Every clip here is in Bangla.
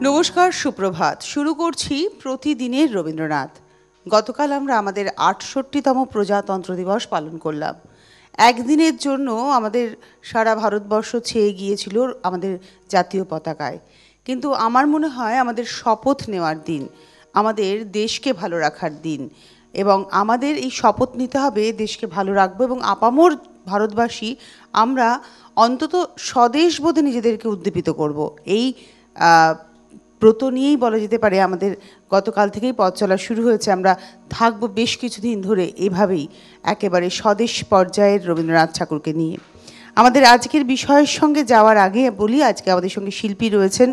নমস্কার, সুপ্রভাত। শুরু করছি প্রতিদিনের রবীন্দ্রনাথ। গতকাল আমরা আমাদের ৬৮তম প্রজাতন্ত্র দিবস পালন করলাম। একদিনের জন্য আমাদের সারা ভারতবর্ষ ছেয়ে গিয়েছিল আমাদের জাতীয় পতাকায়। কিন্তু আমার মনে হয় আমাদের শপথ নেওয়ার দিন, আমাদের দেশকে ভালো রাখার দিন, এবং আমাদের এই শপথ নিতে হবে দেশকে ভালো রাখবো এবং আপামর ভারতবাসী আমরা অন্তত স্বদেশবোধে নিজেদেরকে উদ্দীপিত করব। এই ব্রত নিয়েই বলা যেতে পারে আমাদের গতকাল থেকেই পথ চলা শুরু হয়েছে। আমরা থাকবো বেশ কিছুদিন ধরে এভাবেই একেবারে স্বদেশ পর্যায়ের রবীন্দ্রনাথ ঠাকুরকে নিয়ে। আমাদের আজকের বিষয়ের সঙ্গে যাওয়ার আগে বলি, আজকে আমাদের সঙ্গে শিল্পী রয়েছেন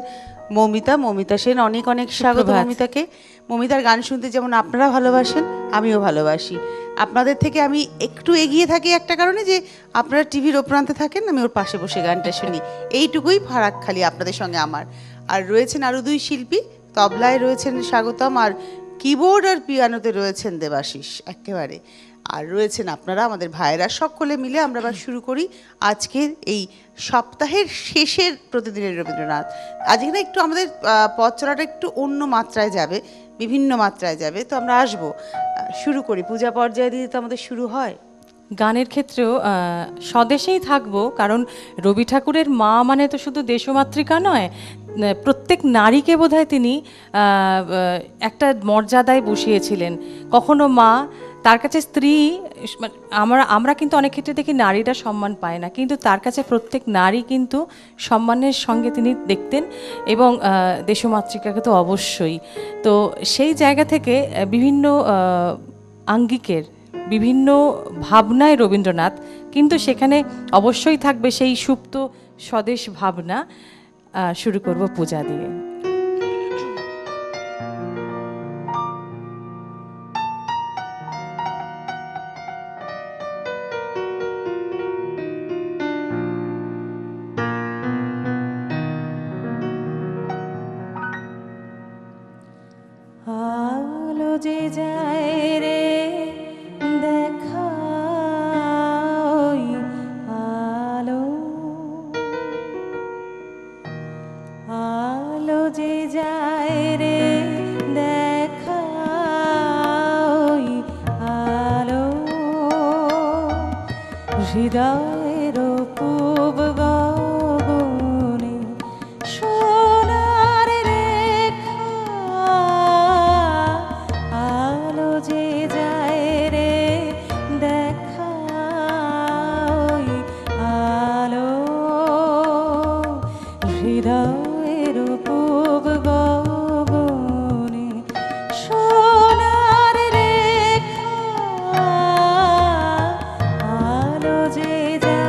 মৌমিতা সেন। অনেক অনেক স্বাগত মৌমিতাকে। মৌমিতার গান শুনতে যেমন আপনারা ভালোবাসেন, আমিও ভালোবাসি। আপনাদের থেকে আমি একটু এগিয়ে থাকি একটা কারণে, যে আপনারা টিভির ও প্রান্তে থাকেন, আমি ওর পাশে বসে গানটা শুনি। এইটুকুই ফারাক খালি আপনাদের সঙ্গে আমার। আর রয়েছেন আরও দুই শিল্পী, তবলায় রয়েছেন স্বাগতম, আর কিবোর্ড আর পিয়ানোতে রয়েছেন দেবাশিস একেবারে। আর রয়েছেন আপনারা আমাদের ভাইয়েরা। সকলে মিলে আমরা আবার শুরু করি আজকের এই সপ্তাহের শেষের প্রতিদিনের রবীন্দ্রনাথ। আজকে না একটু আমাদের পথ চলাটা একটু অন্য মাত্রায় যাবে, বিভিন্ন মাত্রায় যাবে। তো আমরা আসবো, শুরু করি। পূজা পর্যায়ে দিয়ে তো আমাদের শুরু হয়। গানের ক্ষেত্রেও স্বদেশেই থাকবো, কারণ রবি ঠাকুরের মা মানে তো শুধু দেশমাতৃকা নয়, প্রত্যেক নারীকে বোধহয় তিনি একটা মর্যাদায় বসিয়েছিলেন। কখনো মা, তার কাছে স্ত্রী। আমরা কিন্তু অনেক ক্ষেত্রে দেখি নারীরা সম্মান পায় না, কিন্তু তার কাছে প্রত্যেক নারী কিন্তু সম্মানের সঙ্গে তিনি দেখতেন, এবং দেশমাতৃকাকে তো অবশ্যই। তো সেই জায়গা থেকে বিভিন্ন আঙ্গিকের বিভিন্ন ভাবনায় রবীন্দ্রনাথ, কিন্তু সেখানে অবশ্যই থাকবে সেই সুপ্ত স্বদেশ ভাবনা। শুরু করব পূজা দিয়ে। আলো যে যায় রে দেখা, আলো আলো যে যায় রে দেখা, আলো হৃদয়ের পূব গগনে সোনার রেখা, আলো যে যায় রে দেখা, আলো হৃদয়ের পূব গগনে সোনার রেখা, আলো যে যায়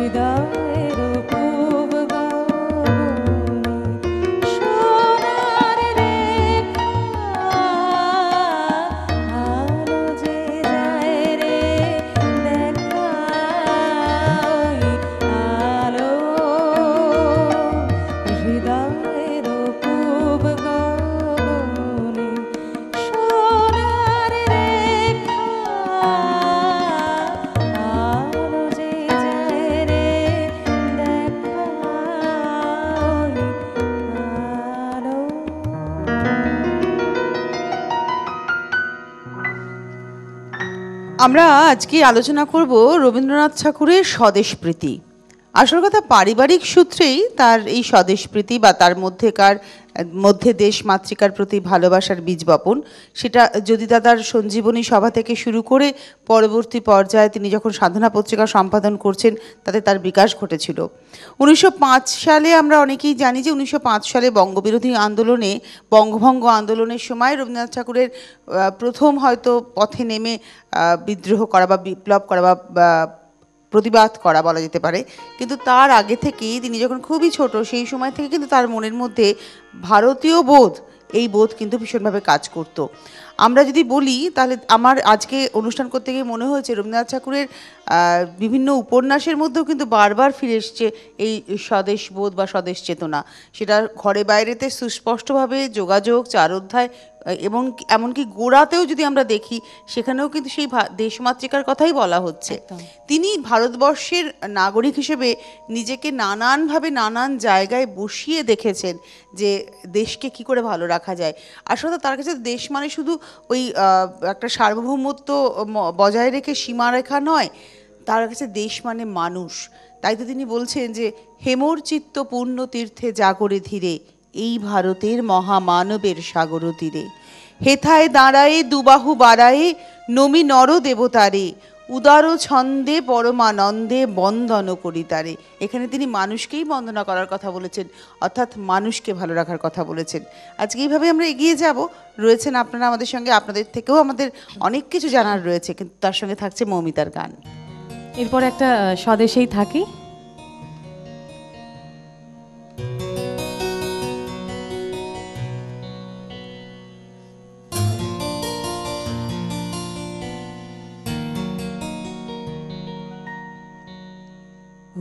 হৃদয়ের পূব গগনে সোনার রেখা, আলো যে যায় রে দেখা, ওই আলো হৃদয়ের পূব গগনে সোনার রেখা, আলো যে যায় রে দেখা, ওই আলো। আমরা আজকে আলোচনা করব রবীন্দ্রনাথ ঠাকুরের স্বদেশপ্রীতি। আসল কথা, পারিবারিক সূত্রেই তার এই স্বদেশপ্রীতি বা তার মধ্যে দেশ মাতৃকার প্রতি ভালোবাসার বীজ বপন। সেটা যদি দাদার সঞ্জীবনী সভা থেকে শুরু করে পরবর্তী পর্যায়ে তিনি যখন সাধনা পত্রিকা সম্পাদন করছেন, তাতে তার বিকাশ ঘটেছিল। 1905 সালে আমরা অনেকেই জানি যে 1905 সালে বঙ্গবিরোধী আন্দোলনে, বঙ্গভঙ্গ আন্দোলনের সময় রবীন্দ্রনাথ ঠাকুরের প্রথম হয়তো পথে নেমে বিদ্রোহ করা বা বিপ্লব করা বা প্রতিবাদ করা বলা যেতে পারে। কিন্তু তার আগে থেকেই, তিনি যখন খুবই ছোট সেই সময় থেকে কিন্তু তার মনের মধ্যে ভারতীয় বোধ, এই বোধ কিন্তু ভীষণভাবে কাজ করত। আমরা যদি বলি, তাহলে আমার আজকে অনুষ্ঠান করতে গিয়ে মনে হয়েছে রবীন্দ্রনাথ ঠাকুরের বিভিন্ন উপন্যাসের মধ্যেও কিন্তু বারবার ফিরে এসছে এই স্বদেশ বোধ বা স্বদেশ চেতনা। সেটা ঘরে বাইরেতে সুস্পষ্টভাবে যোগাযোগ, চার অধ্যায় এবং এমনকি গোড়াতেও যদি আমরা দেখি, সেখানেও কিন্তু সেই দেশমাতৃকার কথাই বলা হচ্ছে। তিনি ভারতবর্ষের নাগরিক হিসেবে নিজেকে নানানভাবে নানান জায়গায় বসিয়ে দেখেছেন যে দেশকে কি করে ভালো রাখা যায়। আসলে তার কাছে দেশ মানে শুধু ওই একটা সার্বভৌমত্ব বজায় রেখে সীমারেখা নয়, তার কাছে দেশ মানে মানুষ। তাই তো তিনি বলছেন যে হেমর চিত্ত পূর্ণ তীর্থে জাগরে ধীরে, এই ভারতের মহামানবের সাগর তীরে, হেথায় দাঁড়ায়ে দুবাহু বাড়ায়ে নমি নর দেবতারে, উদার ছন্দে পরমানন্দে বন্দন করিতারে। এখানে তিনি মানুষকেই বন্দনা করার কথা বলেছেন, অর্থাৎ মানুষকে ভালো রাখার কথা বলেছেন। আজকে এইভাবে আমরা এগিয়ে যাব। রয়েছেন আপনারা আমাদের সঙ্গে, আপনাদের থেকেও আমাদের অনেক কিছু জানার রয়েছে, কিন্তু তার সঙ্গে থাকছে মৌমিতার গান। এরপর একটা স্বদেশেই থাকি।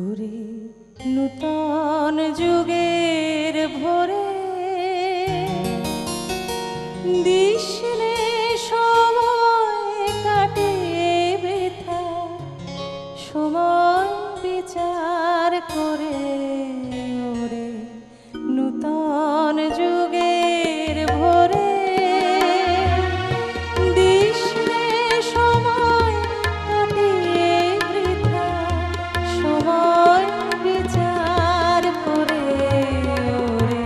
ওরে নূতন যুগের ভোরে দিশনে সময় কাটে বৃথা, সময় বিচার করে ওরে নূতন যুগের ভোরে দিশনে সময় কাটে বৃথা, সময় বিচার করে ওরে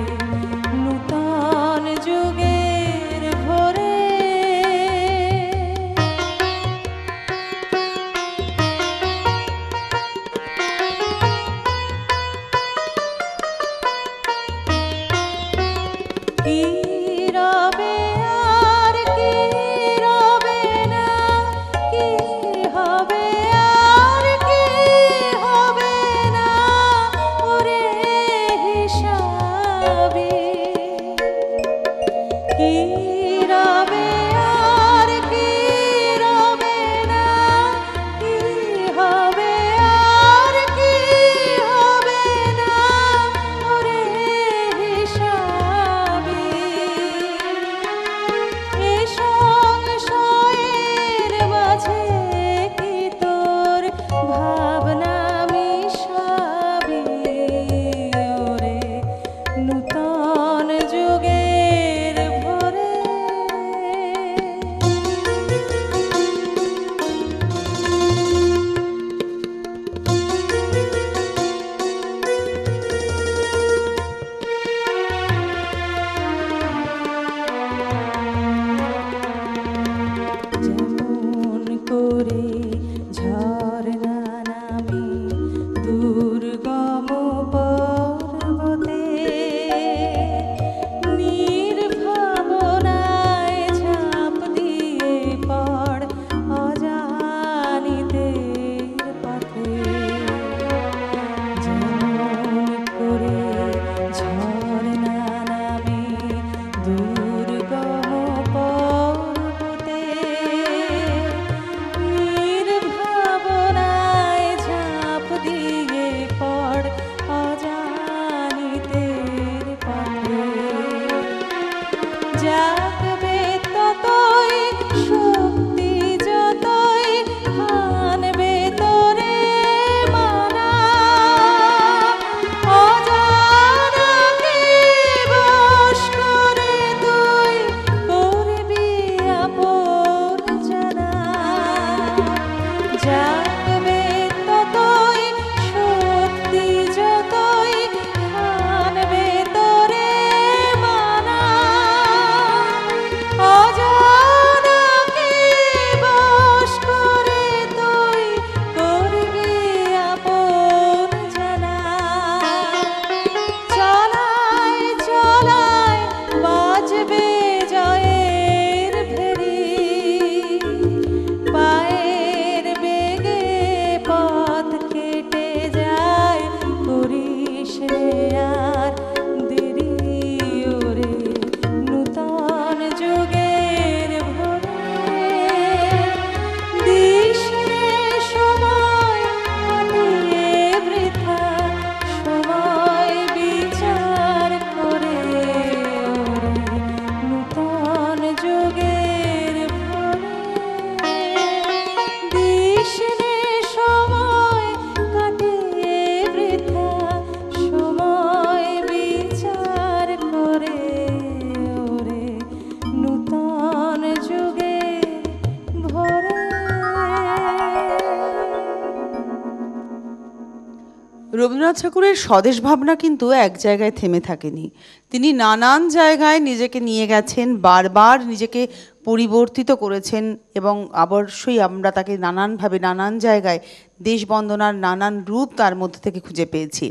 রবীন্দ্রনাথ ঠাকুরের স্বদেশ ভাবনা কিন্তু এক জায়গায় থেমে থাকেনি। তিনি নানান জায়গায় নিজেকে নিয়ে গেছেন, বারবার নিজেকে পরিবর্তিত করেছেন এবং অবশ্যই আমরা তাকে নানানভাবে নানান জায়গায় দেশবন্দনার নানান রূপ তার মধ্যে থেকে খুঁজে পেয়েছি।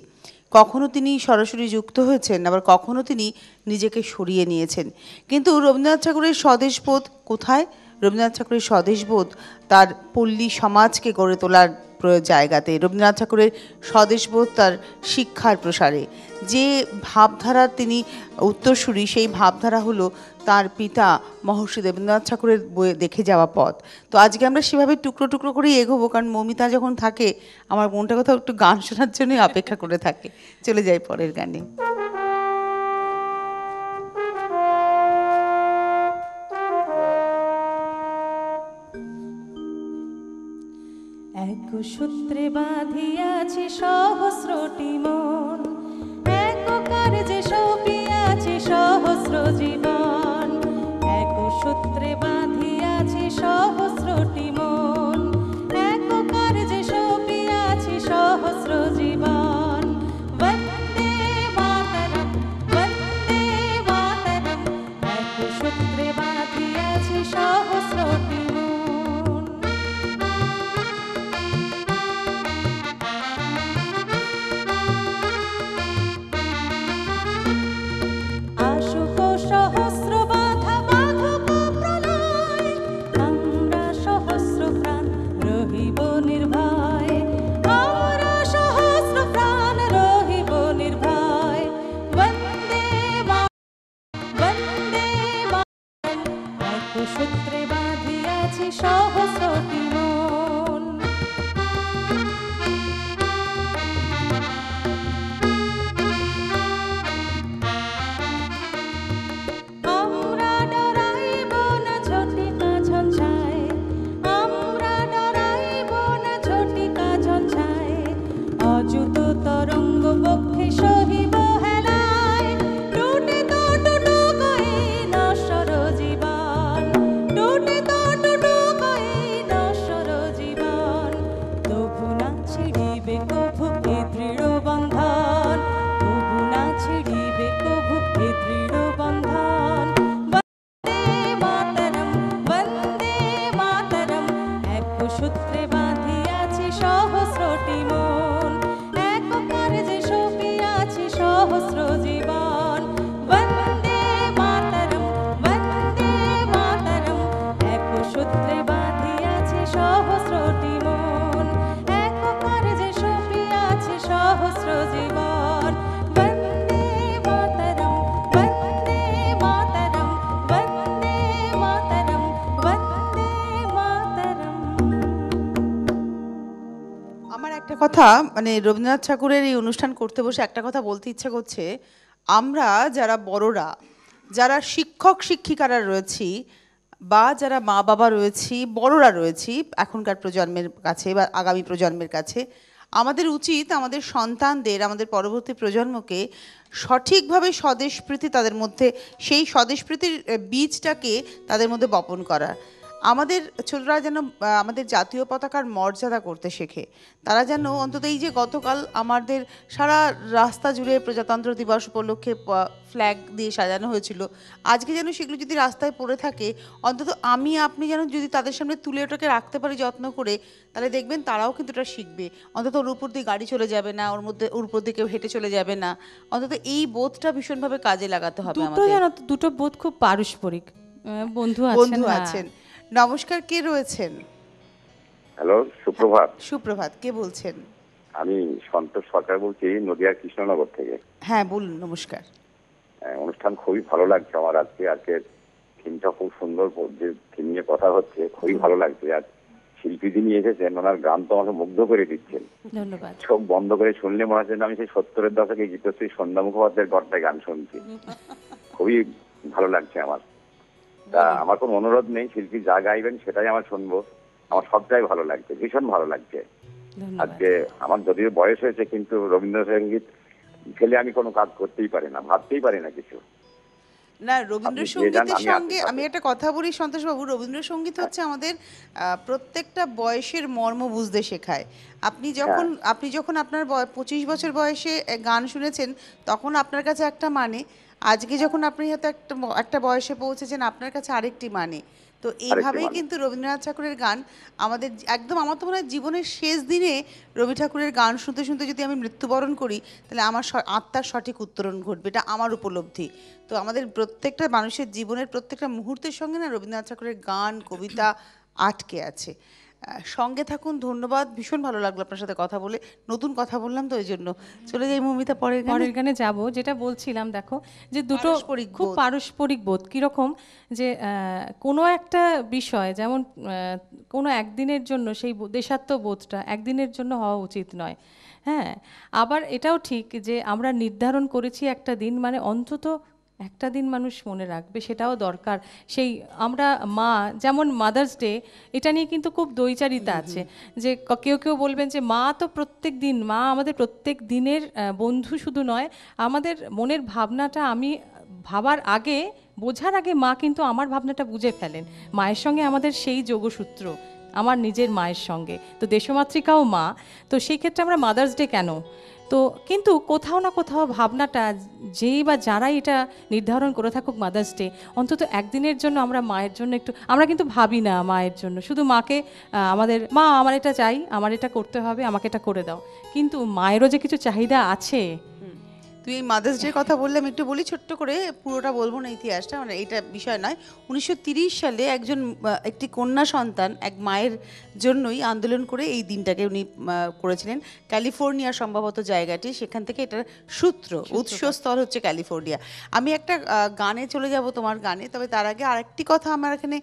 কখনো তিনি সরাসরি যুক্ত হয়েছেন, আবার কখনো তিনি নিজেকে সরিয়ে নিয়েছেন। কিন্তু রবীন্দ্রনাথ ঠাকুরের স্বদেশবোধ কোথায়? রবীন্দ্রনাথ ঠাকুরের স্বদেশবোধ তার পল্লী সমাজকে গড়ে তোলার জায়গাতে। রবীন্দ্রনাথ ঠাকুরের স্বদেশবোধ তার শিক্ষার প্রসারে। যে ভাবধারার তিনি উত্তরসূরি, সেই ভাবধারা হলো তার পিতা মহর্ষি দেবেন্দ্রনাথ ঠাকুরের বইয়ে দেখে যাওয়া পথ। তো আজকে আমরা সেভাবে টুকরো টুকরো করেই এগোবো, কারণ মমিতা যখন থাকে আমার মনটা কোথাও একটু গান শোনার জন্যই অপেক্ষা করে থাকে। চলে যাই পরের গানে। এক সূত্রে বাঁধিয়াছি সহস্রটি মন, এক কার্যে সপিয়াছি সহস্র জীবন। এক সূত্রে বাঁধিয়াছি সহস্রটি মন, এক কার্যে সপিয়াছি সহস্র জীবন। বন্দে মাতরম, বন্দে মাতরম। এক সূত্রে বাঁধিয়াছি সহস্রটি মন। আসুক সহস্র বাধা বাধক প্রলয়, আমরা সহস্র প্রাণ রহিব নির্ভয়। আমরা সহস্র প্রাণ রহিব নির্ভয়। বন্দে বন্দে এক সূত্রে বাঁধিয়াছি সহস্রটি মন। আমরা ডরাইব না ঝটিকা ঝঞ্ঝায়, আমরা ডরাইব না ঝটিকা ঝঞ্ঝায়। অযুত তরঙ্গ বক্ষে সহিব হেলায়, টুটিত টুটুকই নশ্বর জীবন। টুটিত টুটুকই নশ্বর জীবন। তবু না ছিড়িবে কভু এ দৃঢ় বন্ধন, তবু না ছিড়িবে কভু এ দৃঢ় বন্ধন। বন্দে মাতরম, বন্দে মাতরম। এক সূত্রে বাঁধিয়াছি সহস্রটি মন, এক কার্যে সপিয়াছি সহস্র জীবন। বন্দে মাতরম, বন্দে মাতরম। এক সূত্রে বাঁধিয়াছি সহস্রটি মন, এক কার্যে সপিয়াছি সহস্র জীবন। বন্দে মাতরম, বন্দে মাতরম, বন্দে মাতরম, বন্দে মাতরম। আমার একটা কথা, মানে রবীন্দ্রনাথ ঠাকুরের এই অনুষ্ঠান করতে বসে একটা কথা বলতে ইচ্ছা করছে। আমরা যারা বড়রা, যারা শিক্ষক শিক্ষিকারা রয়েছি, বা যারা মা বাবা রয়েছি, বড়রা রয়েছি এখনকার প্রজন্মের কাছে বা আগামী প্রজন্মের কাছে, আমাদের উচিত আমাদের সন্তানদের, আমাদের পরবর্তী প্রজন্মকে সঠিকভাবে স্বদেশপ্রীতি তাদের মধ্যে, সেই স্বদেশপ্রীতির বীজটাকে তাদের মধ্যে বপন করা। আমাদের ছোটরা যেন আমাদের জাতীয় পতাকার মর্যাদা করতে শেখে। তারা যেন অন্তত এই যে গতকাল আমাদের সারা রাস্তা জুড়ে প্রজাতন্ত্র দিবস উপলক্ষে ফ্ল্যাগ দিয়ে সাজানো হয়েছিল, আজকে যেন সেগুলো যদি রাস্তায় পড়ে থাকে, অন্তত আমি আপনি যেন যদি তাদের সামনে তুলে ওটাকে রাখতে পারি যত্ন করে, তাহলে দেখবেন তারাও কিন্তু এটা শিখবে। অন্তত ওর উপর দিয়ে গাড়ি চলে যাবে না, ওর উপর দিয়ে কেউ হেঁটে চলে যাবে না। অন্তত এই বোধটা ভীষণভাবে কাজে লাগাতে হবে আমাদের। দুটো বোধ খুব পারস্পরিক। বন্ধু বন্ধু হ্যাঁ। আছেন। নমস্কার, কে রয়েছেন? হ্যালো, সুপ্রভাত। সুপ্রভাত, কে বলছেন? আমি সন্তোষ সরকার বলছি, নদিয়ার কৃষ্ণনগর থেকে। হ্যাঁ বলুন। নমস্কার। অনুষ্ঠান খুবই ভালো লাগছে আমার আজকের থিমটা খুব সুন্দর, যে থিম নিয়ে কথা হচ্ছে খুবই ভালো লাগছে। আর শিল্পী যিনি এসেছেন ওনার গান তো আমাকে মুগ্ধ করে দিচ্ছেন। ধন্যবাদ। চোখ বন্ধ করে শুনলে মনে হচ্ছে আমি সেই 70-এর দশকে গীতশ্রী সন্ধ্যা মুখোপাধ্যায়ের গড়টায় গান শুনছি। খুবই ভালো লাগছে আমার। তা আমার কোনো অনুরোধ নেই, শিল্পী যা গাইবেন সেটাই আমার শুনবো। আমার সবটাই ভালো লাগছে, ভীষণ ভালো লাগছে। আজকে আমার যদিও বয়স হয়েছে, কিন্তু রবীন্দ্রসঙ্গীত ফেলে আমি কোনো কাজ করতেই পারি না, ভাবতেই পারি না কিছু। না, আপনি রবীন্দ্রসঙ্গীতের দিয়ে যান, আমি সঙ্গে আছি আমি সাথে। একটা কথা বলি সন্তোষবাবু, রবীন্দ্রসঙ্গীত হচ্ছে আমাদের প্রত্যেকটা বয়সের মর্ম বুঝতে শেখায়। হ্যাঁ, আপনি যখন আপনার 25 বছর বয়সে গান শুনেছেন, তখন আপনার কাছে একটা মানে, আজকে যখন আপনি হয়তো একটা বয়সে পৌঁছেছেন, আপনার কাছে আরেকটি মানে। তো আরেকটি এইভাবেই মানে। কিন্তু রবীন্দ্রনাথ ঠাকুরের গান আমাদের একদম, আমার তো মনে হয় জীবনের শেষ দিনে রবি ঠাকুরের গান শুনতে শুনতে যদি আমি মৃত্যুবরণ করি, তাহলে আমার আত্মার সঠিক উত্তরণ ঘটবে, এটা আমার উপলব্ধি। তো আমাদের প্রত্যেকটা মানুষের জীবনের প্রত্যেকটা মুহূর্তের সঙ্গে না রবীন্দ্রনাথ ঠাকুরের গান, কবিতা আটকে আছে। সঙ্গে থাকুন, ধন্যবাদ, ভীষণ ভালো লাগলো আপনার সাথে কথা বলে। নতুন কথা বললাম তো ওই জন্য। চলে যাই মৌমিতা পরের গানে। পরের গানে যাব, যেটা বলছিলাম দেখো, যে দুটো পারস্পরিক খুব বোধ। পারস্পরিক বোধ কীরকম, যে কোনো একটা বিষয় যেমন কোনো একদিনের জন্য সেই দেশাত্মবোধটা একদিনের জন্য হওয়া উচিত নয়। হ্যাঁ, আবার এটাও ঠিক যে আমরা নির্ধারণ করেছি একটা দিন, মানে অন্তত একটা দিন মানুষ মনে রাখবে, সেটাও দরকার। সেই আমরা মা, যেমন মাদার্স ডে, এটা নিয়ে কিন্তু খুব দ্বৈচারিতা আছে, যে কেউ কেউ বলবেন যে মা তো প্রত্যেক দিন, মা আমাদের প্রত্যেক দিনের বন্ধু শুধু নয়, আমাদের মনের ভাবনাটা আমি ভাবার আগে, বোঝার আগে মা কিন্তু আমার ভাবনাটা বুঝে ফেলেন। মায়ের সঙ্গে আমাদের সেই যোগসূত্র, আমার নিজের মায়ের সঙ্গে, তো দেশমাতৃকাও মা। তো সেই ক্ষেত্রে আমরা মাদার্স ডে কেন, তো কিন্তু কোথাও না কোথাও ভাবনাটা, যেই বা যারাই এটা নির্ধারণ করে থাকুক মাদার্স ডে, অন্তত একদিনের জন্য আমরা মায়ের জন্য একটু, আমরা কিন্তু ভাবি না মায়ের জন্য, শুধু মাকে আমাদের মা আমার এটা চাই, আমার এটা করতে হবে, আমাকে এটা করে দাও, কিন্তু মায়েরও যে কিছু চাহিদা আছে। তুই এই মাদার্স ডে কথা বললে আমি একটু বলি ছোট্ট করে, পুরোটা বলবো না ইতিহাসটা, মানে এটা বিষয় নয়। 1930 সালে একটি কন্যা সন্তান এক মায়ের জন্যই আন্দোলন করে এই দিনটাকে উনি করেছিলেন। ক্যালিফোর্নিয়া সম্ভবত জায়গাটি, সেখান থেকে এটার উৎসস্থল হচ্ছে ক্যালিফোর্নিয়া। আমি একটা গানে চলে যাব, তোমার গানে, তবে তার আগে আরেকটি কথা আমার এখানে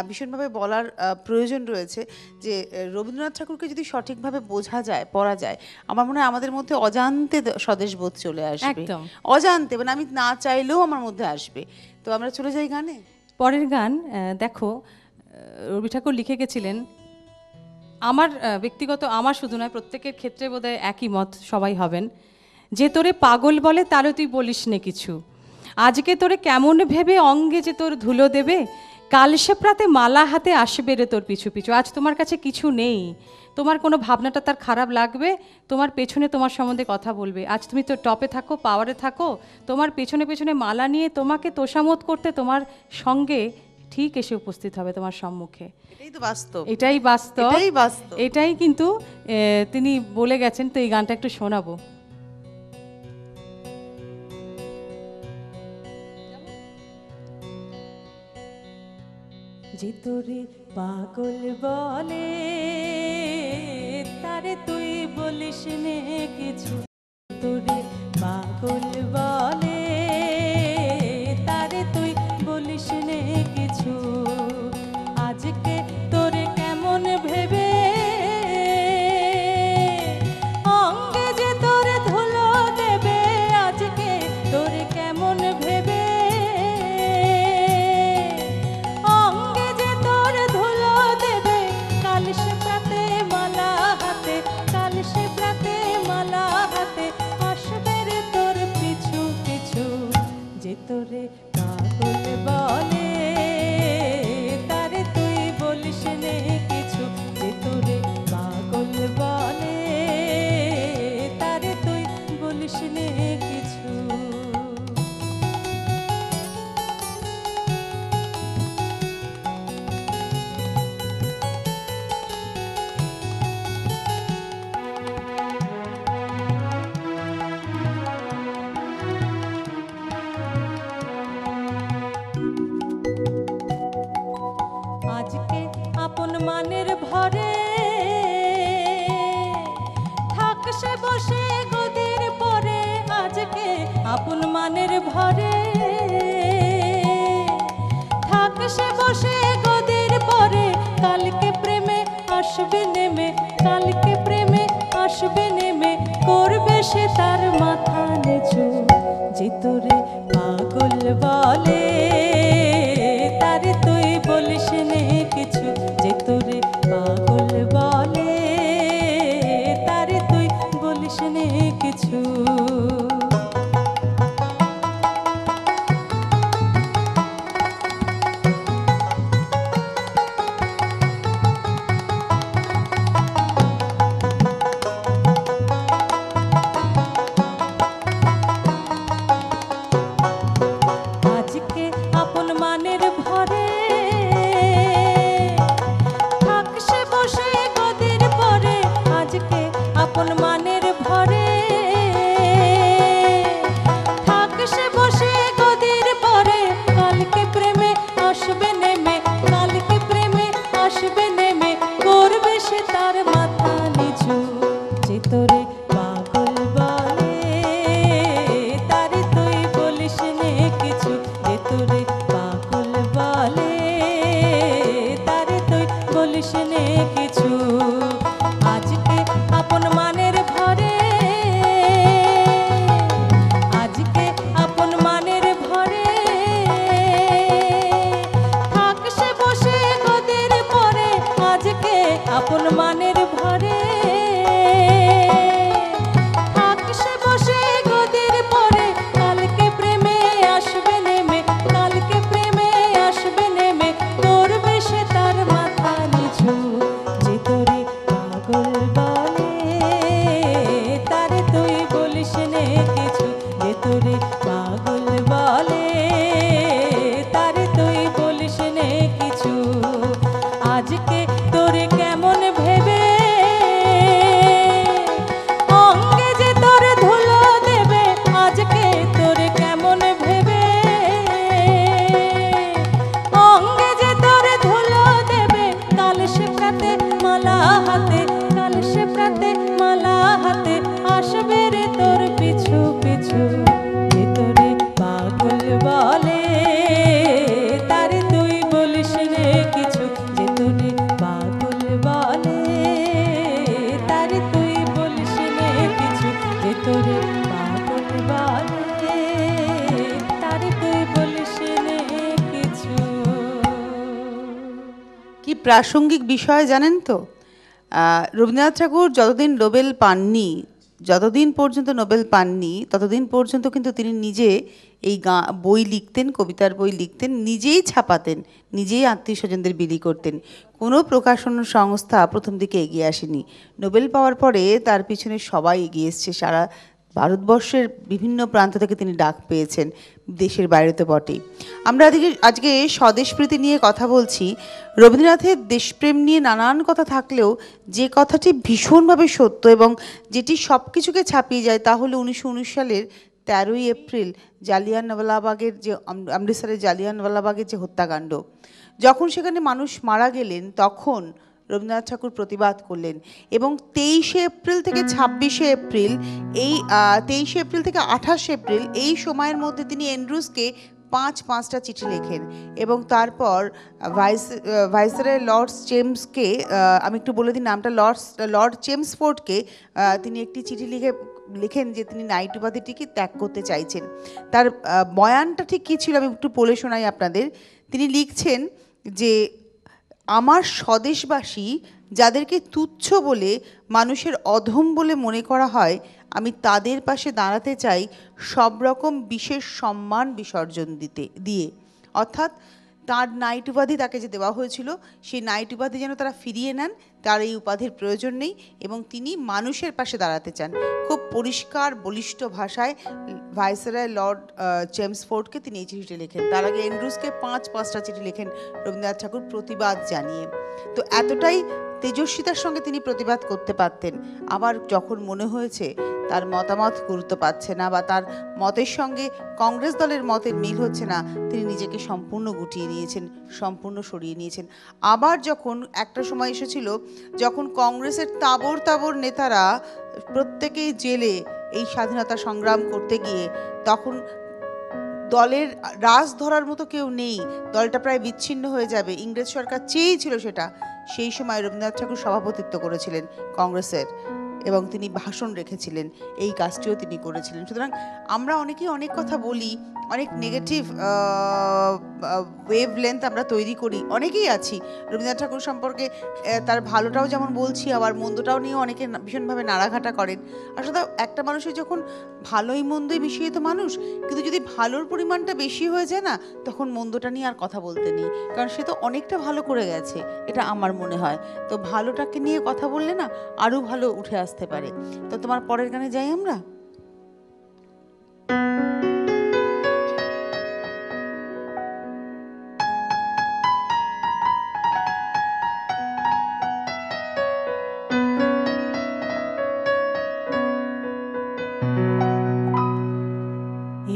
ভীষণভাবে বলার প্রয়োজন রয়েছে, যে রবীন্দ্রনাথ ঠাকুরকে যদি সঠিকভাবে বোঝা যায়, পড়া যায়, আমার মনে হয় আমাদের মধ্যে অজান্তে স্বদেশবোধ চলে আসবে। একদম অজান্তে, মানে আমি না চাইলেও আমার মধ্যে আসবে। তো আমরা চলে যাই গানে। পরের গান দেখো, রবি ঠাকুর লিখে গেছিলেন, আমার ব্যক্তিগত, আমার শুধু নয়, প্রত্যেকের ক্ষেত্রে বোধহয় একই মত সবাই হবেন, যে তোরে পাগল বলে তারও তুই বলিস নে কিছু, আজকে তোরে কেমন ভেবে অঙ্গে যে তোর ধুলো দেবে, কাল সে প্রাতে মালা হাতে আসবে রে তোর পিছু পিছু। আজ তোমার কাছে কিছু নেই, তোমার কোনো ভাবনাটা তার খারাপ লাগবে, তোমার পেছনে তোমার সম্বন্ধে কথা বলবে। আজ তুমি তো টপে থাকো, পাওয়ারে থাকো, তোমার পেছনে পেছনে মালা নিয়ে তোমাকে তোষামত করতে তোমার সঙ্গে ঠিক এসে উপস্থিত হবে তোমার সম্মুখে। এটাই তো বাস্তব, এটাই বাস্তব, এটাই বাস্তব। এটাই কিন্তু তিনি বলে গেছেন। তো এই গানটা একটু শোনাবো। যে তোরে পাগল বলে তারে তুই বলিস নে কিছু, তোরে পাগল বলে তারে তুই বলিস নে কিছু, আজকে তোরে কেমন ভেবে অঙ্গে যে তোরে ধুলো দেবে, আজকে তোরে কেমন ভেবে অঙ্গে যে তোরে ধুলো দেবে, কাল সে প্রাতে মালা হাতে, কাল সে প্রাতে মালা হাতে আসবে রে তোর পিছু পিছু, যে তোরে পাগল বলে তারে তুই বলিস নে কিছু, যে তোরে পাগল বলে তারে তুই বলিস নে কিছু। আজকে আপন মানের ভরে থাক সে বসে গদির পরে, আজকে আপন মানের ভরে থাক সে বসে গদির পরে, কালকে প্রেমে আসবে নেমে, কালকে প্রেমে আসবে নেমে, করবে সে তার মাথা নিচু, যে তোরে পাগল বলে তারে তুই বলিস নে কিছু, যে তোরে পাগল বলে তারে তুই বলিস নে কিছু। তোরে পাগল বলে, তার তুই বলিস নে কিছু। কি প্রাসঙ্গিক বিষয় জানেন তো, রবীন্দ্রনাথ ঠাকুর যতদিন নোবেল পাননি, যতদিন পর্যন্ত নোবেল পাননি ততদিন পর্যন্ত কিন্তু তিনি নিজে এই বই লিখতেন, কবিতার বই লিখতেন, নিজেই ছাপাতেন, নিজেই আত্মীয় স্বজনদের বিলি করতেন। কোনো প্রকাশন সংস্থা প্রথম দিকে এগিয়ে আসেনি। নোবেল পাওয়ার পরে তার পিছনে সবাই এগিয়ে এসছে। সারা ভারতবর্ষের বিভিন্ন প্রান্ত থেকে তিনি ডাক পেয়েছেন, দেশের বাইরে তো বটেই। আমরা আজকে স্বদেশপ্রীতি নিয়ে কথা বলছি। রবীন্দ্রনাথের দেশপ্রেম নিয়ে নানান কথা থাকলেও যে কথাটি ভীষণভাবে সত্য এবং যেটি সব কিছুকে ছাপিয়ে যায় তা হলো 1919 সালের 13ই এপ্রিল জালিয়ানওয়ালাবাগের যে অমৃতসরের জালিয়ানওয়ালাবাগের যে হত্যাকাণ্ড। যখন সেখানে মানুষ মারা গেলেন তখন রবীন্দ্রনাথ ঠাকুর প্রতিবাদ করলেন এবং 23শে এপ্রিল থেকে 26শে এপ্রিল, এই 23শে এপ্রিল থেকে 28শে এপ্রিল এই সময়ের মধ্যে তিনি অ্যান্ড্রুজকে পাঁচটা চিঠি লেখেন এবং তারপর ভাইসরয় লর্ড চেমসকে, আমি একটু বলে দিই নামটা, লর্ড চেমসফোর্ডকে তিনি একটি চিঠি লিখেন যে তিনি নাইট উপাধিটিকে ত্যাগ করতে চাইছেন। তার বয়ানটা ঠিক কী ছিল আমি একটু পড়ে শোনাই আপনাদের। তিনি লিখছেন যে আমার স্বদেশবাসী যাদেরকে তুচ্ছ বলে, মানুষের অধম বলে মনে করা হয়, আমি তাদের পাশে দাঁড়াতে চাই সব রকম বিশেষ সম্মান বিসর্জন দিয়ে। অর্থাৎ তার নাইট উপাধি তাকে যে দেওয়া হয়েছিল সেই নাইট উপাধি যেন তারা ফিরিয়ে নেন, তার এই উপাধির প্রয়োজন নেই এবং তিনি মানুষের পাশে দাঁড়াতে চান। খুব পরিষ্কার বলিষ্ঠ ভাষায় ভাইসরয় লর্ড চেমসফোর্ডকে তিনি এই চিঠিটি লেখেন। তার আগে অ্যান্ড্রুজকে পাঁচটা চিঠি লেখেন রবীন্দ্রনাথ ঠাকুর প্রতিবাদ জানিয়ে। তো এতটাই তেজস্বিতার সঙ্গে তিনি প্রতিবাদ করতে পারতেন। আবার যখন মনে হয়েছে তার মতামত গুরুত্ব পাচ্ছে না বা তার মতের সঙ্গে কংগ্রেস দলের মতের মিল হচ্ছে না, তিনি নিজেকে সম্পূর্ণ গুটিয়ে নিয়েছেন, সম্পূর্ণ সরিয়ে নিয়েছেন। আবার যখন একটা সময় এসেছিল যখন কংগ্রেসের তাবর নেতারা প্রত্যেকেই জেলে এই স্বাধীনতা সংগ্রাম করতে গিয়ে, তখন দলের রাজ ধরার মতো কেউ নেই, দলটা প্রায় বিচ্ছিন্ন হয়ে যাবে, ইংরেজ সরকার চেয়েছিল সেটা। সেই সময় রবীন্দ্রনাথ ঠাকুর সভাপতিত্ব করেছিলেন কংগ্রেসের এবং তিনি ভাষণ রেখেছিলেন, এই কাজটিও তিনি করেছিলেন। সুতরাং আমরা অনেকেই অনেক কথা বলি, অনেক নেগেটিভ ওয়েভ লেন্থ আমরা তৈরি করি, অনেকেই আছি রবীন্দ্রনাথ ঠাকুর সম্পর্কে। তার ভালোটাও যেমন বলছি, আবার মন্দটাও নিয়ে অনেকে ভীষণভাবে নাড়াঘাটা করেন। আসলে একটা মানুষের যখন ভালোই মন্দই মিশিয়ে তো মানুষ, কিন্তু যদি ভালোর পরিমাণটা বেশি হয়ে যায় না, তখন মন্দটা নিয়ে আর কথা বলতে নেই, কারণ সে তো অনেকটা ভালো করে গেছে, এটা আমার মনে হয়। তো ভালোটাকে নিয়ে কথা বললে না আরও ভালো উঠে আসতে পারে। তো তোমার পরের গানে যাই আমরা।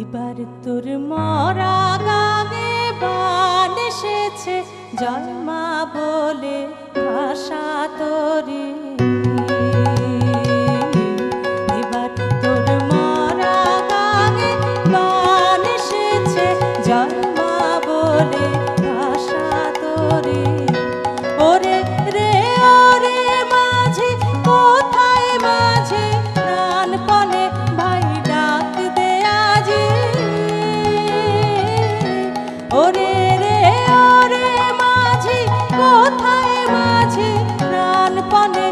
এবার তোর মরা গানে বান এসেছে, জন্মা বলে ভাষা তোরে। এবার তোর মরা গানে বান এসেছে, জন্মা বলে ভাষা তোরে। ওরে রে ওরে মাঝি, কোথায় মাঝি, প্রাণপণে ভাই ডাক দে আজি। ওরে রে ওরে মাঝি, কোথায় মাঝি, প্রাণপণে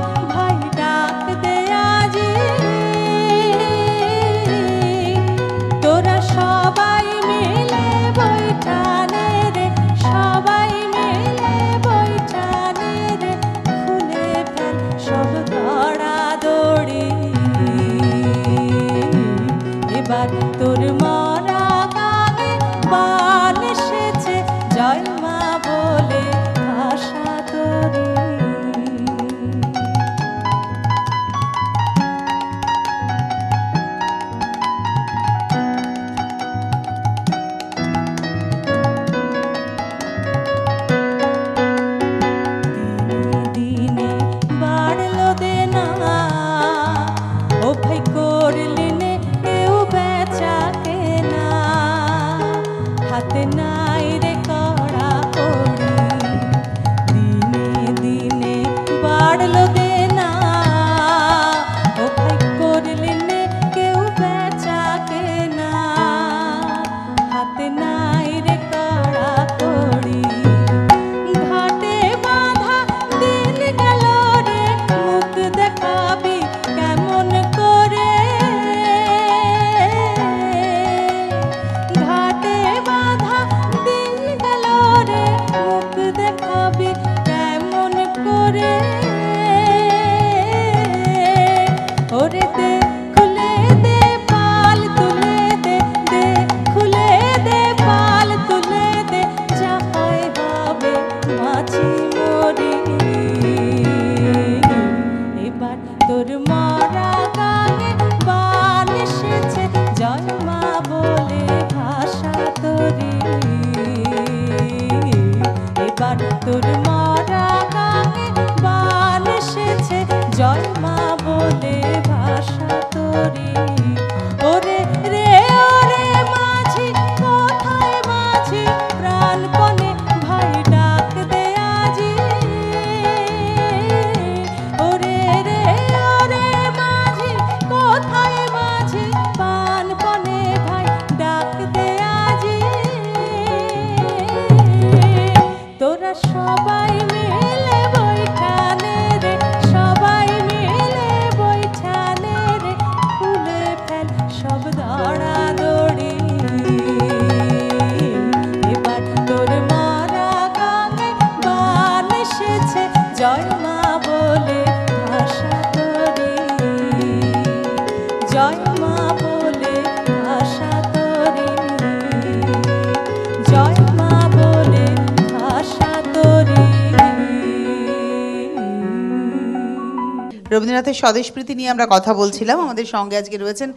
রবীন্দ্রনাথের স্বদেশপ্রীতি নিয়ে আমরা কথা বলছিলাম। আমাদের সঙ্গে আজকে রয়েছেন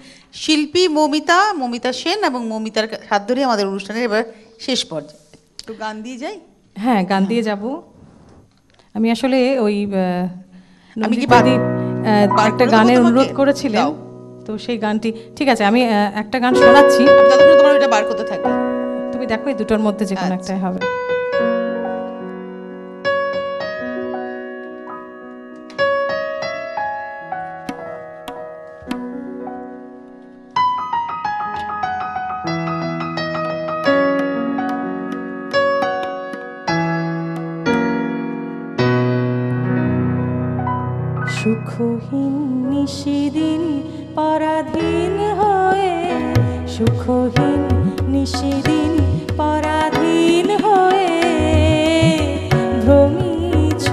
শিল্পী মমিতা সেন, এবং মমিতার হাত ধরে আমাদের অনুষ্ঠানের এবার শেষ পর্যায়ে একটু গান দিয়ে যাই। হ্যাঁ, গান দিয়ে যাব। আমি আসলে ওই আমি কি নন্দিতাদি একটা গানের অনুরোধ করেছিলেন, দাও। তো সেই গানটি ঠিক আছে, আমি একটা গান শোনাচ্ছি, ততক্ষণ তোমার ওইটা বার করতে থাকবে। তুমি দেখো এই দুটোর মধ্যে যে কোনো একটাই হবে। সুখহীন নিশিদিন পরাধীন হয়ে, সুখহীন নিশিদিন পরাধীন হয়ে ভ্রমিছ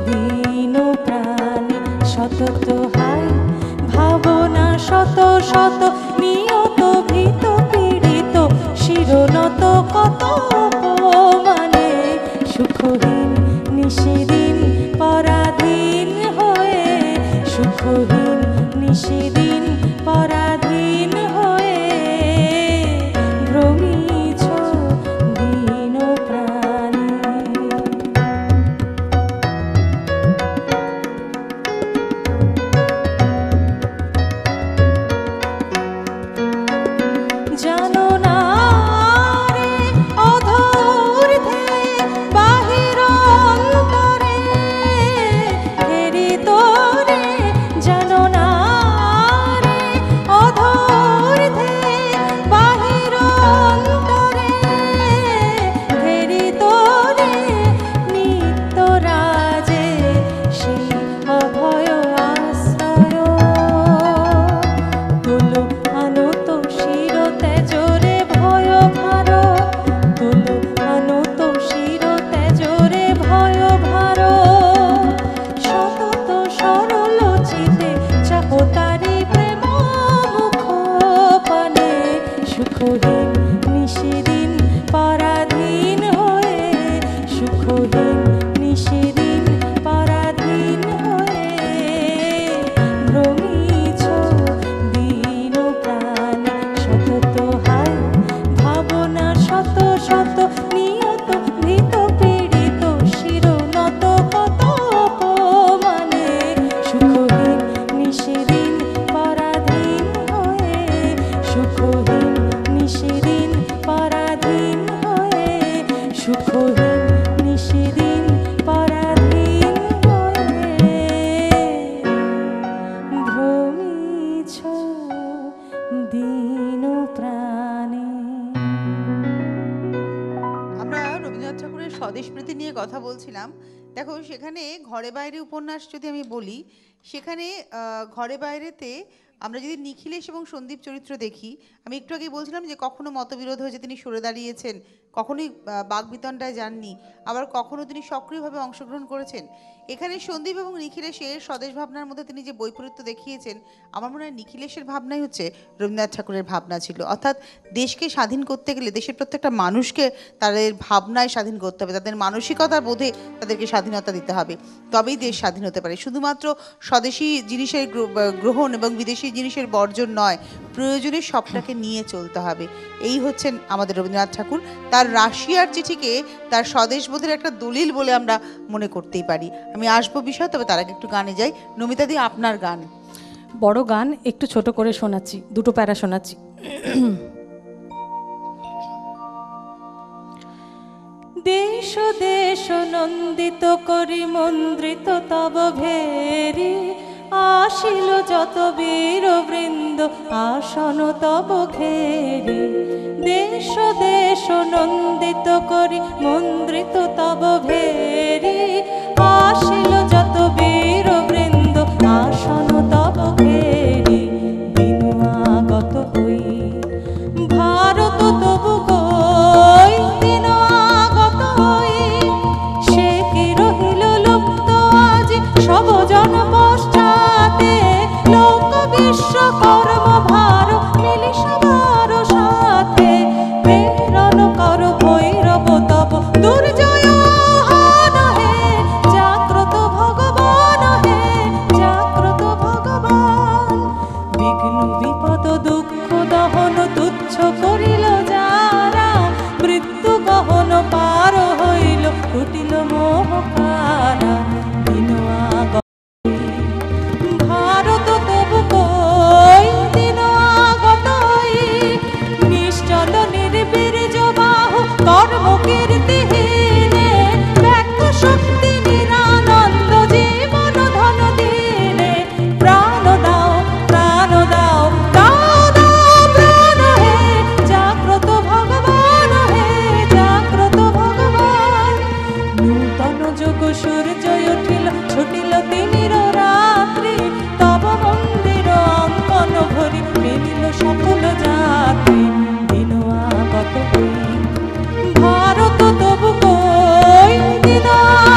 দীন প্রাণী সতত হায় ভাবনা শত শত নিয়ত ভীত পীড়িত শিরনত কত অপমানে সুখহীন নিশিদিন পরাধীন হয়ে, সুখহীন নিশিদিন পরাধীন হয়ে ভ্রমিছ দীন প্রাণী। জানো না রে অধূর্ধ্বে বাহির অন্তরে ঘেরি তোরে, জানো না রে অধূর্ধ্বে বাহির অন্তরে ঘেরি তোরে নিত্য রাজে সেই অভয় আশ্রয় তুলো আনত শিরতে জোরে ভয় ভার, তুলো আনত শিরতে জোরে ভয় ভার সতত সরল চিতে চাহ তারি প্রেম মুখ পানে সুখহীন নিশিদিন পরাধীন হয়ে, সুখহীন নিশিদিন পরাধীন হয়ে ভ্রমিছ দীন প্রাণী সতত হায় ভাবনা শত শত নিয়ত ভীত পীড়িত শিরনত কত অপমানে সুখহীন নিশিদিন পরাধীন হয়ে, সুখহীন নিশিদিন পরাধীন হয়ে, সুখহীন নিশিদিন পরাধীন হয়ে ভ্রমিছ দীন প্রাণী। আমরা রবীন্দ্রনাথ ঠাকুরের স্বদেশপ্রীতি নিয়ে কথা বলছিলাম। দেখো, সেখানে ঘরে বাইরে উপন্যাস যদি আমি বলি, সেখানে ঘরে বাইরেতে আমরা যদি নিখিলেশ এবং সন্দীপ চরিত্র দেখি, আমি একটু আগেই বলছিলাম যে কখনো মতবিরোধ হয়েছে তিনি সরে দাঁড়িয়েছেন, কখনোই বাকবিতণ্ডায় যাননি, আবার কখনো তিনি সক্রিয়ভাবে অংশগ্রহণ করেছেন। এখানে সন্দীপ এবং নিখিলেশের স্বদেশ ভাবনার মধ্যে তিনি যে বৈপরীত্য দেখিয়েছেন, আমার মনে হয় নিখিলেশের ভাবনাই হচ্ছে রবীন্দ্রনাথ ঠাকুরের ভাবনা ছিল। অর্থাৎ দেশকে স্বাধীন করতে গেলে দেশের প্রত্যেকটা মানুষকে তাদের ভাবনায় স্বাধীন করতে হবে, তাদের মানসিকতার বোধে তাদেরকে স্বাধীনতা দিতে হবে, তবেই দেশ স্বাধীন হতে পারে। শুধুমাত্র স্বদেশি জিনিসের গ্রহণ এবং বিদেশি জিনিসের বর্জন নয়, প্রয়োজনে সবটাকে নিয়ে চলতে হবে। এই হচ্ছেন আমাদের রবীন্দ্রনাথ ঠাকুর। তার রাশিয়ার চিঠিকে তার স্বদেশবোধের একটা দলিল বলে আমরা মনে করতেই পারি। আমি আসবো বিষয়, তবে তার আগে একটু গানে যাই। নমিতাদি, আপনার গান। বড় গান একটু ছোট করে শোনাচ্ছি, দুটো প্যারা শোনাচ্ছি। দেশ দেশ নন্দিত করি মন্দ্রিত তব ভেরি, আসিল যত বীর বৃন্দ আসন তব ঘেরি। দেশ দেশ নন্দিত করি মন্দ্রিত তব ভেরি, আসিল যত বীর বৃন্দ আসন তব ঘেরি। দিন আগত হই ভারত তবু কই, দিন আগত হই সে কি রহিল লুপ্ত আজি সব জন পশ্চাতে। লোক বিশ্বকর্ম ভার মিলি সবার সাথে, প্রেরণ কর ভৈরব তব দুর্জয় হে, জাগ্রত ভগবান হে, কত দুঃখ দহন তুচ্ছ করিল যারা, মৃত্যু গহন পার হইল টুটিল মোহ কারা। দিন আগত ভারত তবু কই, দিন আগত নিশ্চল নির্বীর্য বাহু কর্ম কীর্তিহীনে, ব্যক্ত শক্তি নিরানন্দ জীবন ধন দিলে। প্রাণ দাও প্রাণ দাও দাও দাও প্রাণ হে, জাগ্রত ভগবান হে জাগ্রত ভগবান। নূতন যোগ সূর্য উঠিল ছুটিল তিমির রাত্রি, তব মন্দির অঙ্গন ভরি মিলিল সকল জাতি। দিন আগত হই ভারত তবু কই, দিন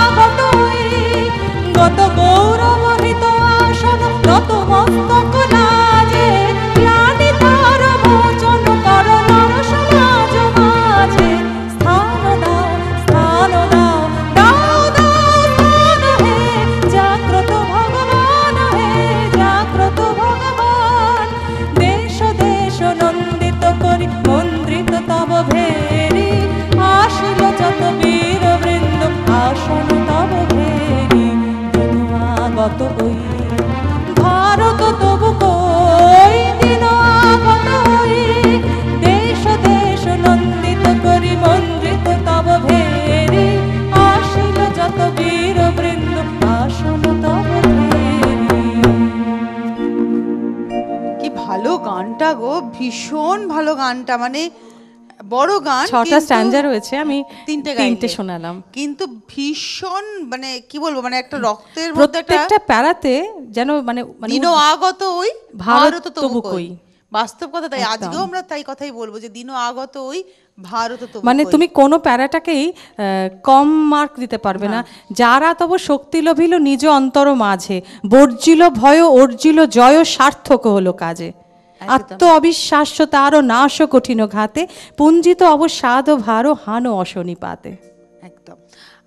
আগত হই গত গৌরবহিত আসন নত মস্তক লাজে, গ্লানি তার মোচন কর নর সমাজ মাঝে। স্থান দাও স্থান দাও দাও দাও স্থান হে, জাগ্রত ভগবান হে জাগ্রত ভগবান। দেশ দেশ নন্দিত করি মন্দ্রিত তব ভেরি, আসিল যত বীর বৃন্দ আসন তব ভেরি। দিন আগত হই ভারত তবু কই, দিন আগত হই দেশ দেশ নন্দিত করি মন্দ্রিত তব ভেরি, আসিল যত বীর বৃন্দ আসন তব ভেরি। কি ভালো গানটা গো, ভীষণ ভালো গানটা, মানে বড় গান, 6টা কিন্তু স্ট্যান্জা রয়েছে, আমি তিনটে তিনটে গাইলে। শোনালাম। কিন্তু ভীষণ, মানে কি বলবো, মানে একটা রক্তের মধ্যে একটা প্রত্যেকটা প্যারাতে যেন মানে মানে দিন আগত ওই ভারত ভারত তবু তবু কই। কই। বাস্তব কথা, তাই একদম। আজকেও আমরা তাই কথাই বলবো যে দিন আগত ওই ভারত তবু মানে কই। তুমি কোনো প্যারাটাকেই কম মার্ক দিতে পারবে না। যারা তব শক্তি লোভিল নিজ অন্তর মাঝে, বর্জিল ভয় অর্জিল জয় সার্থক হলো কাজে। আত্ম অবিশ্বাস্য তারও নাশ কঠিন ঘাতে, পুঞ্জিত অবসাদ ভার হানো অশনিপাতে। একদম।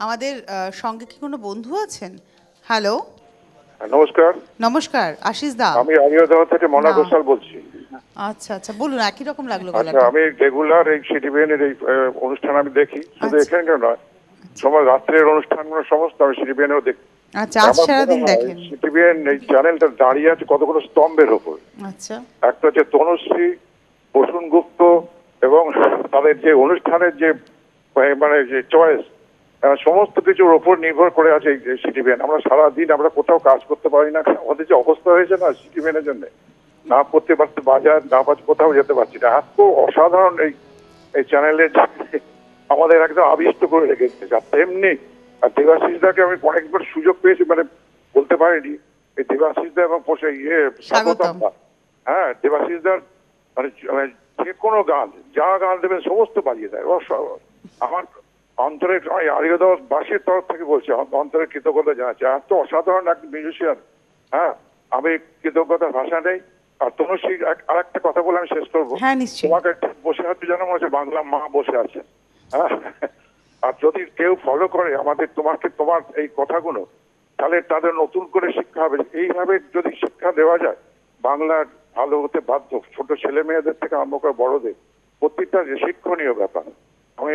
আমাদের সঙ্গে কি কোনো বন্ধু আছেন? হ্যালো, নমস্কার, নমস্কার, আশিস দা। আমি আলিয়াদহ থেকে মনা না। ঘোষাল বলছি। আচ্ছা আচ্ছা, বলুন, একই রকম লাগলো আচ্ছা, গলাটা। আমি রেগুলার এই সিটিভিএন এর এই অনুষ্ঠান আমি দেখি, শুধু আচ্ছা। এখানে নয়, সময় রাত্রের অনুষ্ঠানগুলো সমস্ত আমি সিটিভিএন এও দেখি। আচ্ছা, আজ সারাদিন দেখেন। সিটিভিএন এই চ্যানেলটা দাঁড়িয়ে আছে কতগুলো স্তম্ভের ওপর। আচ্ছা, একটা হচ্ছে তনুশ্রী, বসুন গুপ্ত এবং তাদের যে অনুষ্ঠানের যে মানে যে চয়েস, সমস্ত কিছুর ওপর নির্ভর করে আছে এই সিটিভিএন। আমরা সারাদিন আমরা কোথাও কাজ করতে পারি না, আমাদের যে অবস্থা হয়েছে না সিটিভিএনের জন্য, না পড়তে পারতে বাজার, না কোথাও যেতে পারছি না। এত অসাধারণ এই চ্যানেলের আমাদের একদম আবিষ্ট করে রেখেছে। আর তেমনি আর দেবাশিসদাকে আমি অনেকবার সুযোগ পেয়েছি, মানে বলতে পারিনি। এই দেবাশিসদা এবং স্বাগতম, হ্যাঁ, দেবাশিসদার মানে যে কোনো গান, যা গান দেবেন সমস্ত বাজিয়ে দেয়। আমার অন্তরের আরিয়দাসবাসীর তরফ থেকে বলছি, অন্তরের কৃতজ্ঞতা জানাচ্ছি। এত অসাধারণ এক মিউজিশিয়ান, হ্যাঁ, আমি কৃতজ্ঞতার ভাষা নেই। আর তনুশ্রী আর একটা কথা বলে আমি শেষ করবো। হ্যাঁ, নিশ্চয়ই। তোমাকে বসে আছে যেন মনে হচ্ছে বাংলা মা বসে আছে, হ্যাঁ। আর যদি কেউ ফলো করে আমাদের তোমার এই কথাগুলো, তাহলে তাদের নতুন করে শিক্ষা হবে। এইভাবে যদি শিক্ষা দেওয়া যায়, বাংলার ভালো হতে বাধ্য। ছোট ছেলে মেয়েদের থেকে আরম্ভ করে বড়দের, প্রত্যেকটা যে শিক্ষণীয় ব্যাপার। আমি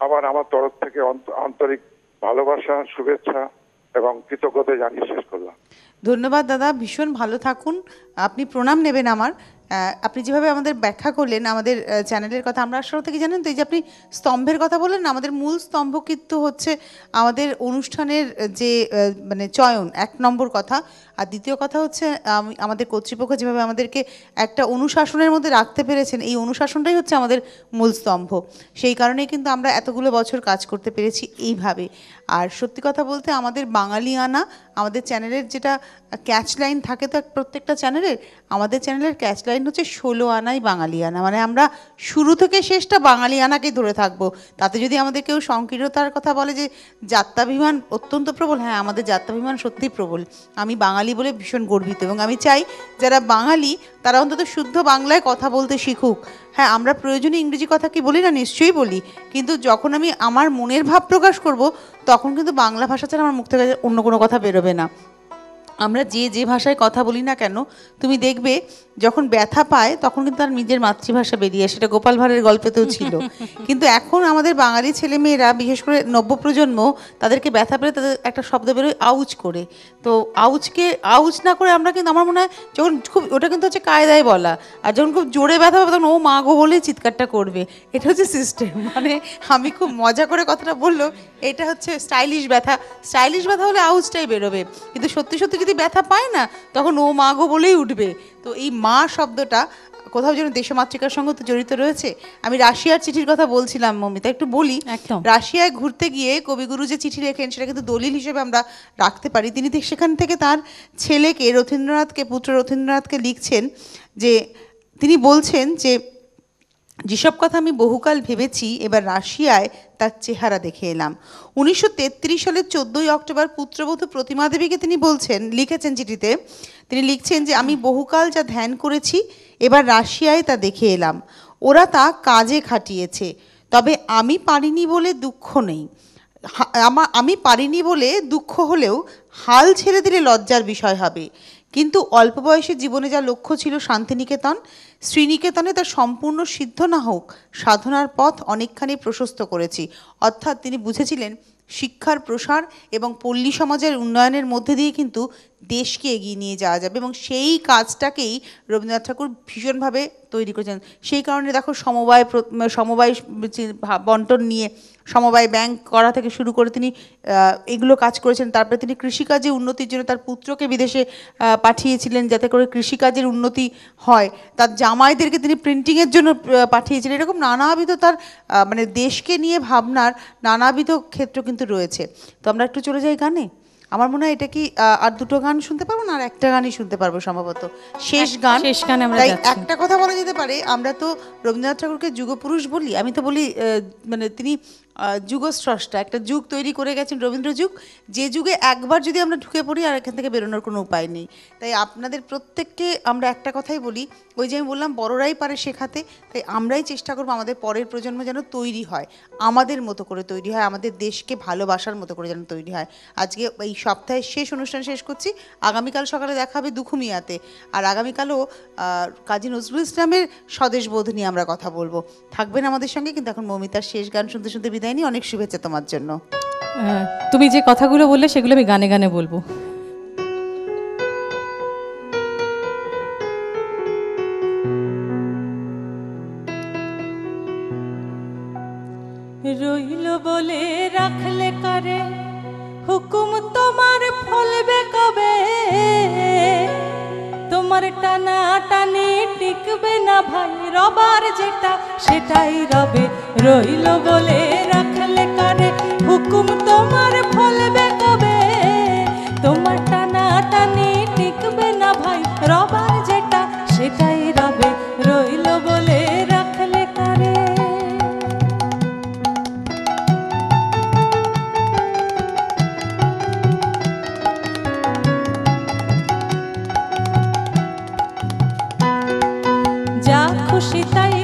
আবার আমার তরফ থেকে আন্তরিক ভালোবাসা, শুভেচ্ছা এবং কৃতজ্ঞতা জানিয়ে শেষ করলাম। ধন্যবাদ দাদা, ভীষণ ভালো থাকুন। আপনি প্রণাম নেবেন আমার। আপনি যেভাবে আমাদের ব্যাখ্যা করলেন আমাদের চ্যানেলের কথা, আমরা আসলে থেকে জানেন তো, এই যে আপনি স্তম্ভের কথা বললেন, আমাদের মূল স্তম্ভ কিন্তু হচ্ছে আমাদের অনুষ্ঠানের যে মানে চয়ন, 1 নম্বর কথা। আর দ্বিতীয় কথা হচ্ছে আমাদের কর্তৃপক্ষ যেভাবে আমাদেরকে একটা অনুশাসনের মধ্যে রাখতে পেরেছেন, এই অনুশাসনটাই হচ্ছে আমাদের মূল স্তম্ভ। সেই কারণেই কিন্তু আমরা এতগুলো বছর কাজ করতে পেরেছি এইভাবে। আর সত্যি কথা বলতে আমাদের বাঙালিয়ানা, আমাদের চ্যানেলের যেটা ক্যাচ লাইন থাকে তো প্রত্যেকটা চ্যানেলের, আমাদের চ্যানেলের ক্যাচ লাইন হচ্ছে 16 আনাই বাঙালিয়ানা। মানে আমরা শুরু থেকে শেষটা বাঙালিয়ানাকেই ধরে থাকবো। তাতে যদি আমাদের কেউ সংকীর্ণতার কথা বলে যে যাত্রাভিমান অত্যন্ত প্রবল, হ্যাঁ, আমাদের যাত্রাভিমান সত্যিই প্রবল। আমি বাঙালি বলে ভীষণ গর্বিত, এবং আমি চাই যারা বাঙালি তারা অন্তত শুদ্ধ বাংলায় কথা বলতে শিখুক। হ্যাঁ, আমরা প্রয়োজনে ইংরেজি কথা কি বলি না, নিশ্চয়ই বলি, কিন্তু যখন আমি আমার মনের ভাব প্রকাশ করব তখন কিন্তু বাংলা ভাষা ছাড়া আমার মুখ থেকে অন্য কোনো কথা বেরোবে না। আমরা যে ভাষায় কথা বলি না কেন, তুমি দেখবে যখন ব্যথা পায় তখন কিন্তু তার নিজের মাতৃভাষা বেরিয়ে আসে, সেটা গোপাল ভাঁড়ের গল্পেতেও ছিল। কিন্তু এখন আমাদের বাঙালি ছেলেমেয়েরা, বিশেষ করে নব্যপ্রজন্ম, তাদেরকে ব্যথা পেলে তাদের একটা শব্দ বেরোয় আউচ করে। তো আউচ না করে আমরা কিন্তু, আমার মনে হয় যখন খুব, ওটা কিন্তু হচ্ছে কায়দায় বলা, আর যখন খুব জোরে ব্যথা পাবে তখন ও মা গো বলেই চিৎকারটা করবে। এটা হচ্ছে সিস্টেম। মানে আমি খুব মজা করে কথাটা বললো, এটা হচ্ছে স্টাইলিশ ব্যথা। স্টাইলিশ ব্যথা হলে আউচটাই বেরোবে, কিন্তু সত্যি সত্যি যদি ব্যথা পায় না তখন ও মা গো বলেই উঠবে। তো এই মা শব্দটা কোথাও যেন দেশমাতৃকার সঙ্গে তো জড়িত রয়েছে। আমি রাশিয়ার চিঠির কথা বলছিলাম মমিতা, একটু বলি। একদম। রাশিয়ায় ঘুরতে গিয়ে কবিগুরু যে চিঠি লেখেন সেটা কিন্তু দলিল হিসেবে আমরা রাখতে পারি। তিনি সেখান থেকে তার ছেলেকে রথীন্দ্রনাথকে, পুত্র রথীন্দ্রনাথকে লিখছেন যে, তিনি বলছেন যে যেসব কথা আমি বহুকাল ভেবেছি এবার রাশিয়ায় তার চেহারা দেখে এলাম। 1933 সালের 14ই অক্টোবর পুত্রবধূ প্রতিমা দেবীকে তিনি বলছেন, লিখেছেন চিঠিতে, তিনি লিখছেন যে আমি বহুকাল যা ধ্যান করেছি এবার রাশিয়ায় তা দেখে এলাম। ওরা তা কাজে খাটিয়েছে, তবে আমি পারিনি বলে দুঃখ নেই। আমি পারিনি বলে দুঃখ হলেও হাল ছেড়ে দিলে লজ্জার বিষয় হবে। কিন্তু অল্প বয়সে জীবনে যা লক্ষ্য ছিল শান্তিনিকেতন, শ্রীনিকেতনে তা সম্পূর্ণ সিদ্ধ না হোক সাধনার পথ অনেকখানি প্রশস্ত করেছি। অর্থাৎ তিনি বুঝেছিলেন শিক্ষার প্রসার এবং পল্লী সমাজের উন্নয়নের মধ্যে দিয়ে কিন্তু দেশকে এগিয়ে নিয়ে যাওয়া যাবে, এবং সেই কাজটাকেই রবীন্দ্রনাথ ঠাকুর ভীষণভাবে তৈরি করেছেন। সেই কারণে দেখো সমবায় বন্টন নিয়ে, সমবায় ব্যাংক করা থেকে শুরু করে তিনি এগুলো কাজ করেছেন। তারপরে তিনি কৃষিকাজে উন্নতির জন্য তার পুত্রকে বিদেশে পাঠিয়েছিলেন যাতে করে কৃষিকাজের উন্নতি হয়। তার জামাইদেরকে তিনি প্রিন্টিংয়ের জন্য পাঠিয়েছিলেন। এরকম নানাবিধ তার মানে দেশকে নিয়ে ভাবনার নানাবিধ ক্ষেত্র কিন্তু রয়েছে। তো আমরা একটু চলে যাই গানে। আমার মনে হয় এটা কি আর দুটো গান শুনতে পারবো না, আর একটা গানই শুনতে পারবো সম্ভবত, শেষ গান। শেষ গানে আমরা তাই যাচ্ছি। একটা কথা বলা যেতে পারে, আমরা তো রবীন্দ্রনাথ ঠাকুরকে যুগপুরুষ বলি, আমি তো বলি মানে তিনি যুগস্রষ্টা, একটা যুগ তৈরি করে গেছেন, রবীন্দ্র যুগ, যে যুগে একবার যদি আমরা ঢুকে পড়ি আর এখান থেকে বেরোনোর কোনো উপায় নেই। তাই আপনাদের প্রত্যেককে আমরা একটা কথাই বলি, ওই যে আমি বললাম বড়রাই পারে শেখাতে, তাই আমরাই চেষ্টা করবো আমাদের পরের প্রজন্ম যেন তৈরি হয়, আমাদের মতো করে তৈরি হয়, আমাদের দেশকে ভালোবাসার মতো করে যেন তৈরি হয়। আজকে এই সপ্তাহের শেষ অনুষ্ঠান শেষ করছি, আগামীকাল সকালে দেখা হবে দুখুমিয়াতে, আর আগামীকালও কাজী নজরুল ইসলামের স্বদেশবোধ নিয়ে আমরা কথা বলবো। থাকবেন আমাদের সঙ্গে। কিন্তু এখন মমিতার শেষ গান শুনতে শুনতে বিদায় নিই। অনেক শুভেচ্ছা তোমার জন্য। তুমি যে কথাগুলো বললে সেগুলো আমি গানে গানে বলবো। রইল বলে রাখলে কারে, হুকুম তোমার ফলবে কবে, তোমার টানা টানি টিকবে না ভাই, রবার যেটা সেটাই রবে। রইল বলে রাখলে কারে, হুকুম তোমার ফলবে কবে, তোমার টানা টানি টিকবে না ভাই, রবার যেটা সেটাই রবে। রইল বলে রাখলে কারে। যা খুশি তাই